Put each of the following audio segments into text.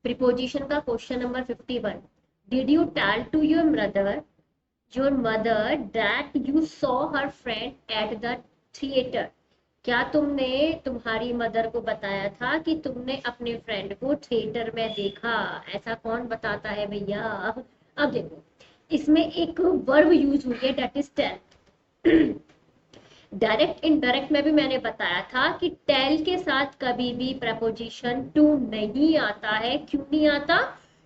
Preposition का question number 51। Did you tell to your mother that you saw her friend at the theatre? क्या तुमने तुम्हारी mother को बताया था कि तुमने अपने फ्रेंड को थिएटर में देखा? ऐसा कौन बताता है भैया? अब देखो, इसमें एक वर्ब यूज हुई है, date is tell. Direct indirect में भी मैंने बताया था कि टेल के साथ कभी भी प्रपोजिशन टू नहीं आता है। क्यों नहीं आता?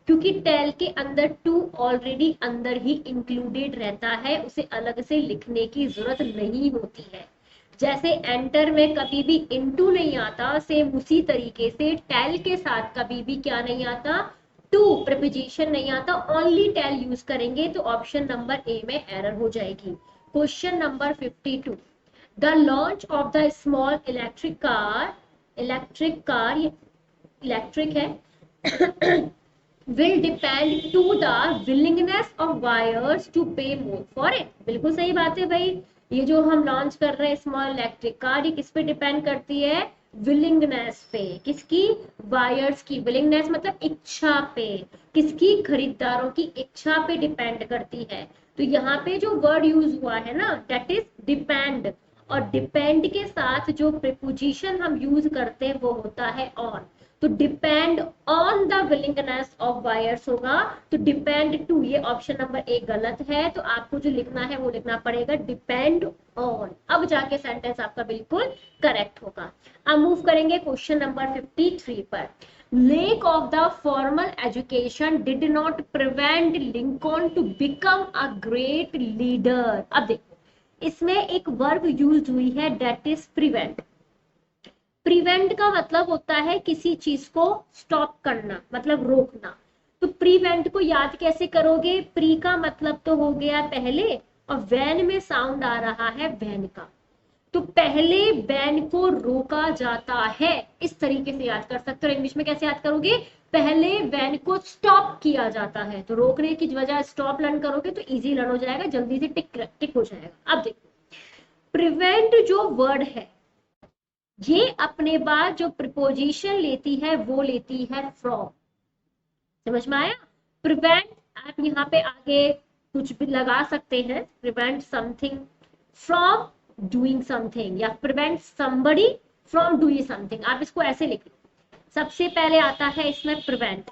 क्योंकि टेल के अंदर टू ऑलरेडी अंदर ही इंक्लूडेड रहता है, उसे अलग से लिखने की जरूरत नहीं होती है। जैसे एंटर में कभी भी इनटू नहीं आता, सेम उसी तरीके से टेल के साथ कभी भी क्या नहीं आता? टू प्रपोजिशन नहीं आता। ओनली टेल यूज करेंगे तो ऑप्शन नंबर ए में एरर हो जाएगी। Question number 52। The launch of the small electric car ये इलेक्ट्रिक है, will depend to the willingness of buyers to pay more for it। बिल्कुल सही बात है भाई। ये जो हम लॉन्च कर रहे हैं स्मॉल इलेक्ट्रिक कार, ये किस पे डिपेंड करती है? विलिंगनेस पे। किसकी? बायर्स की। विलिंगनेस मतलब इच्छा पे। किसकी? खरीदारों की इच्छा पे डिपेंड करती है। तो यहाँ पे जो वर्ड यूज हुआ है ना, दैट इज डिपेंड। और डिपेंड के साथ जो प्रीपोजिशन हम यूज करते हैं वो होता है ऑन। तो depend on the willingness of buyers होगा। तो डिपेंड टू, ये ऑप्शन नंबर एक गलत है। तो आपको जो लिखना है वो लिखना पड़ेगा डिपेंड ऑन। अब जाके सेंटेंस आपका बिल्कुल करेक्ट होगा। अब मूव करेंगे क्वेश्चन नंबर 53 पर। Lack of the formal education did not prevent Lincoln to become a great leader। अब देखो, इसमें एक वर्ब यूज हुई है, डेट इज प्रिवेंट। प्रिवेंट का मतलब होता है किसी चीज को स्टॉप करना, मतलब रोकना। तो प्रिवेंट को याद कैसे करोगे? प्री का मतलब तो हो गया पहले, और वैन में साउंड आ रहा है वैन का। तो पहले वैन को रोका जाता है, इस तरीके से याद कर सकते हो। इंग्लिश में कैसे याद करोगे? पहले वैन को स्टॉप किया जाता है। तो रोकने की वजह स्टॉप लर्न करोगे तो इजी लर्न हो जाएगा, जल्दी से टिक हो जाएगा। अब देखो, प्रिवेंट जो वर्ड है, ये अपने बाद जो प्रिपोजिशन लेती है वो लेती है फ्रॉम। समझ में आया? प्रिवेंट, आप यहाँ पे आगे कुछ भी लगा सकते हैं, prevent something from doing something, या prevent somebody from doing something. आप इसको ऐसे लिख लो। सबसे पहले आता है इसमें प्रिवेंट,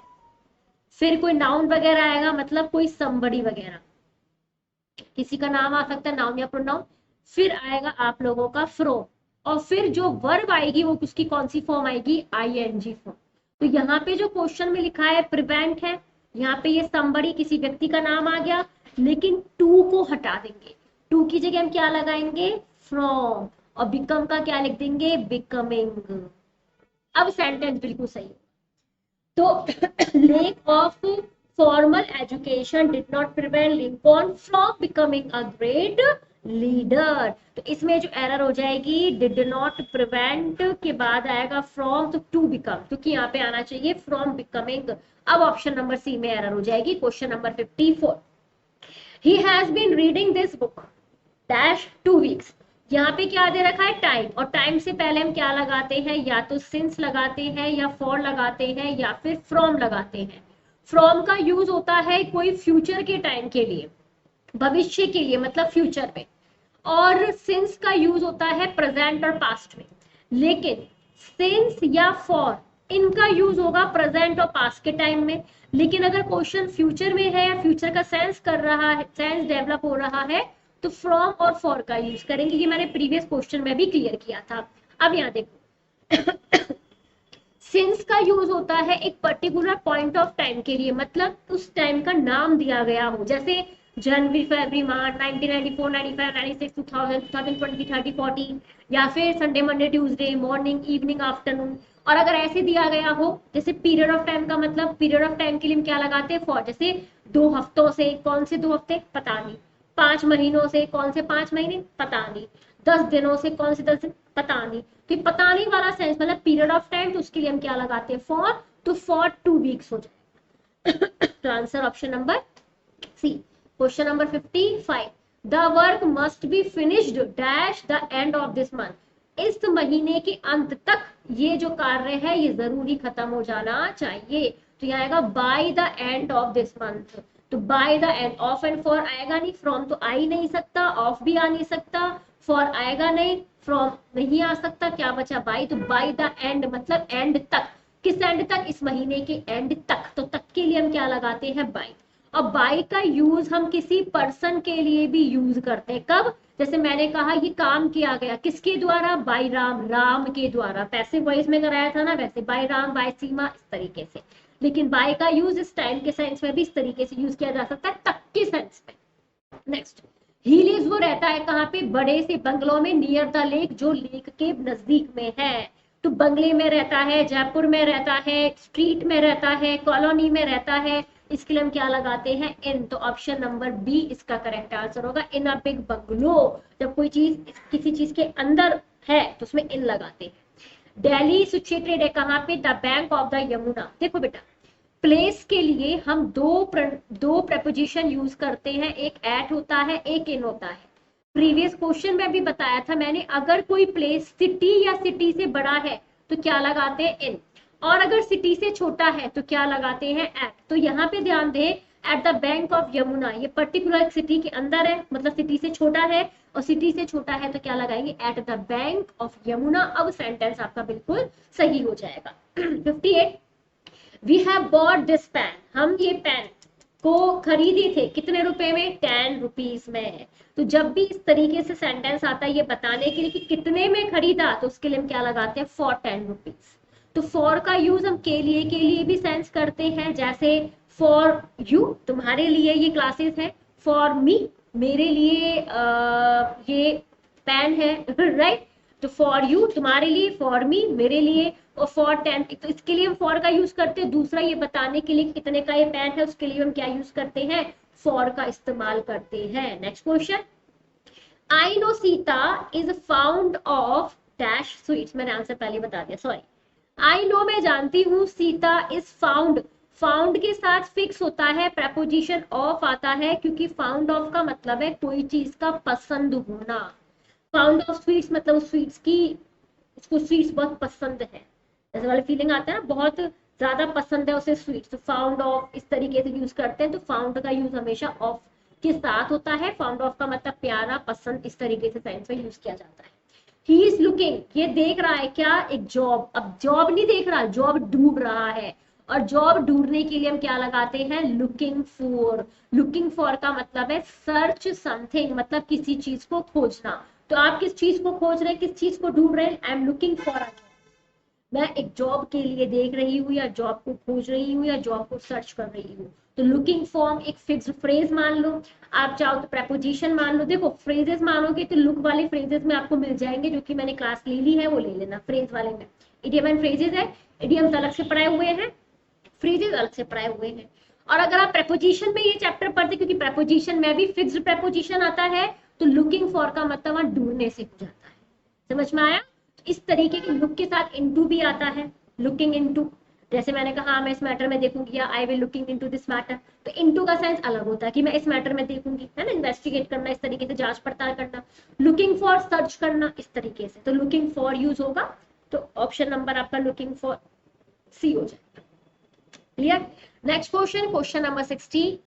फिर कोई नाउन वगैरह आएगा, मतलब कोई समबडी वगैरह, किसी का नाम आ सकता है, नाउन या प्रोनाउन। फिर आएगा आप लोगों का फ्रॉम, और फिर जो वर्ब आएगी वो उसकी कौन सी फॉर्म आएगी? I N G form. तो यहाँ पे जो क्वेश्चन में लिखा है प्रिवेंट है, यहाँ पे ये समबडी किसी व्यक्ति का नाम आ गया, लेकिन टू को हटा देंगे। टू की जगह हम क्या लगाएंगे? फ्रॉम। और बिकम का क्या लिख देंगे? बिकमिंग। अब सेंटेंस बिल्कुल सही। तो lack of formal education did not prevent Lincoln from becoming a great leader। तो इसमें जो एरर हो जाएगी, did not prevent के बाद आएगा from, तो to become, क्योंकि यहाँ पे आना चाहिए from becoming। अब ऑप्शन नंबर सी में एरर हो जाएगी। Question number 54। He has been reading this book dash 2 weeks। यहाँ पे क्या दे रखा है? टाइम। और टाइम से पहले हम क्या लगाते हैं? या तो सिंस लगाते हैं, या फॉर लगाते हैं, या फिर फ्रॉम लगाते हैं। फ्रॉम का यूज होता है कोई फ्यूचर के टाइम के लिए, भविष्य के लिए, मतलब फ्यूचर में। और सिंस का यूज होता है प्रेजेंट और पास्ट में। लेकिन सिंस या फॉर, इनका यूज होगा प्रेजेंट और पास्ट के टाइम में। लेकिन अगर क्वेश्चन फ्यूचर में है, या फ्यूचर का सेंस कर रहा है, सेंस डेवलप हो रहा है, तो फ्रॉम और फॉर का यूज करेंगे। ये मैंने प्रीवियस क्वेश्चन में भी क्लियर किया था। अब यहाँ देखो, सिंस का यूज होता है एक पर्टिकुलर पॉइंट ऑफ टाइम के लिए, मतलब उस टाइम का नाम दिया गया हो, जैसे जनवरी, फरवरी, मार्च, 1994, 95, 96, 2000, 2020, 30, 40, या फिर Sunday, Monday, Tuesday, morning, evening, afternoon. और अगर ऐसे दिया गया हो, जैसे पीरियड ऑफ टाइम का मतलब, पीरियड ऑफ टाइम के लिए हम क्या लगाते हैं? फॉर। जैसे 2 हफ्तों से, कौन से 2 हफ्ते? पता नहीं। 5 महीनों से, कौन से 5 महीने? पता नहीं। 10 दिनों से, कौन से 10 दिन? पता नहीं। तो पता नहीं वाला सेंस मतलब पीरियड ऑफ टाइम, तो उसके लिए हम क्या लगाते हैं? फॉर। तो फॉर 2 वीक्स हो जाए। तो answer option number C. Question number 55। The work must be finished dash the end of this month. इस महीने के अंत तक ये जो कार्य है ये जरूरी खत्म हो जाना चाहिए। तो यहाँ आएगा by the end of this month. तो by the end, of end for आएगा नहीं, फ्रॉम तो आ ही नहीं सकता, ऑफ भी आ नहीं सकता, फॉर आएगा नहीं, फ्रॉम नहीं आ सकता, क्या बचा बाय। तो बाय द एंड मतलब एंड तक, किस एंड तक, इस महीने के एंड तक। तो तक के लिए हम क्या लगाते हैं, बाय। और बाय का यूज हम किसी पर्सन के लिए भी यूज करते हैं, कब, जैसे मैंने कहा ये काम किया गया किसके द्वारा, बाय राम, राम के द्वारा, पैसिव वॉइस में कराया था ना, वैसे बाय राम, बाय सीमा, इस तरीके से। लेकिन बाय का यूज इस टाइम के सेंस में भी इस तरीके से यूज किया जा सकता है, तक के सेंस में। नेक्स्ट, ही लिव्स, वो रहता है कहाँ पे, बड़े से बंगलों में, नियर द लेक, जो लेक के नजदीक में है। तो बंगले में रहता है, जयपुर में रहता है, स्ट्रीट में रहता है, कॉलोनी में रहता है, इसके लिए हम क्या लगाते हैं, इन। तो ऑप्शन नंबर बी इसका करेक्ट आंसर होगा, इन अ बिग बंगलो। जब कोई चीज किसी चीज के अंदर है तो उसमें इन लगाते हैं। दिल्ली सिचुएटेड है कहाँ पे, the bank of the Yamuna. देखो बेटा, प्लेस के लिए हम दो प्रपोजिशन यूज करते हैं, एक एट होता है, एक इन होता है। प्रीवियस क्वेश्चन में भी बताया था मैंने, अगर कोई प्लेस सिटी या सिटी से बड़ा है तो क्या लगाते हैं, इन। और अगर सिटी से छोटा है तो क्या लगाते हैं, एट। तो यहाँ पे ध्यान दें, eight the bank of Yamuna, ये पर्टिकुलर सिटी के अंदर है, मतलब सिटी से छोटा है, और सिटी से छोटा है तो क्या लगाएंगे, at the bank of Yamuna. अब सेंटेंस आपका बिल्कुल सही हो जाएगा। 58, we have bought this pen, हम ये पेन को खरीदे थे, कितने रुपए में, 10 रुपीज में। तो जब भी इस तरीके से सेंटेंस आता है ये बताने के लिए कि कितने में खरीदा, तो उसके लिए हम क्या लगाते हैं, फॉर 10 रुपीज। तो फॉर का यूज हम के लिए भी सेंस करते हैं, जैसे फॉर यू, तुम्हारे लिए ये क्लासेस है, फॉर मी, मेरे लिए ये पेन है, राइट। तो फॉर यू तुम्हारे लिए, फॉर मी मेरे लिए, और फॉर 10, तो इसके लिए हम फॉर का यूज करते हैं। दूसरा ये बताने के लिए कितने का ये पेन है, उसके लिए हम क्या यूज करते हैं, फॉर का इस्तेमाल करते हैं। Next question, I know Sita is found of dash sweets, मैंने आंसर पहले बता दिया, सॉरी। आई नो मैं जानती हूँ, सीता इज फाउंड, फाउंड के साथ फिक्स होता है, प्रपोजिशन ऑफ आता है, क्योंकि फाउंड ऑफ का मतलब है कोई चीज का पसंद होना। फाउंड ऑफ स्वीट्स मतलब स्वीट्स की, उसको स्वीट्स बहुत पसंद है, ऐसे वाला फीलिंग आता है ना, बहुत ज्यादा पसंद है उसे स्वीट्स। तो फाउंड ऑफ इस तरीके से यूज करते हैं। तो फाउंड का यूज हमेशा ऑफ के साथ होता है। फाउंड ऑफ का मतलब प्यारा, पसंद, इस तरीके से सेंस में यूज किया जाता है। ही इज लुकिंग, ये देख रहा है क्या, एक जॉब। अब जॉब नहीं देख रहा, जॉब ढूंढ रहा है, और जॉब ढूंढने के लिए हम क्या लगाते हैं, लुकिंग फॉर। लुकिंग फॉर का मतलब है सर्च समथिंग, मतलब किसी चीज को खोजना। तो आप किस चीज को खोज रहे हैं, किस चीज को ढूंढ रहे हैं, I am looking for a, मैं एक जॉब के लिए देख रही हूँ, या जॉब को खोज रही हूँ, या जॉब को सर्च कर रही हूँ। तो लुकिंग फॉर्म एक फिक्स फ्रेज मान लो, आप चाहो तो प्रपोजिशन मान लो। देखो फ्रेजेस मानोगे तो लुक वाले फ्रेजेस में आपको मिल जाएंगे, जो कि मैंने क्लास ले ली है वो ले लेना। फ्रेज वाले में इडियम एंड फ्रेजेस है, इडियम्स अलग से पढ़ाए हुए हैं, फ्रेजेस अलग से पढ़ाए हुए हैं। और अगर आप प्रपोजिशन में ये चैप्टर पढ़ते, क्योंकि प्रपोजिशन में भी फिक्स्ड प्रपोजिशन आता है, तो लुकिंग फॉर का मतलब वहां ढूंढने से हो जाता है। समझ में आया। इस तरीके के लुक के साथ इनटू भी आता है, लुकिंग इनटू। जैसे मैंने कहा मैं इस मैटर में देखूंगी, या I will looking into this matter. तो इनटू का सेंस अलग होता है कि मैं इस मैटर में देखूंगी, है ना, इन्वेस्टिगेट करना, इस तरीके से जांच पड़ताल करना। लुकिंग फॉर सर्च करना, इस तरीके से। तो लुकिंग फॉर यूज होगा, तो ऑप्शन नंबर आपका लुकिंग फॉर सी हो जाएगा। Clear. Next question, question number 60,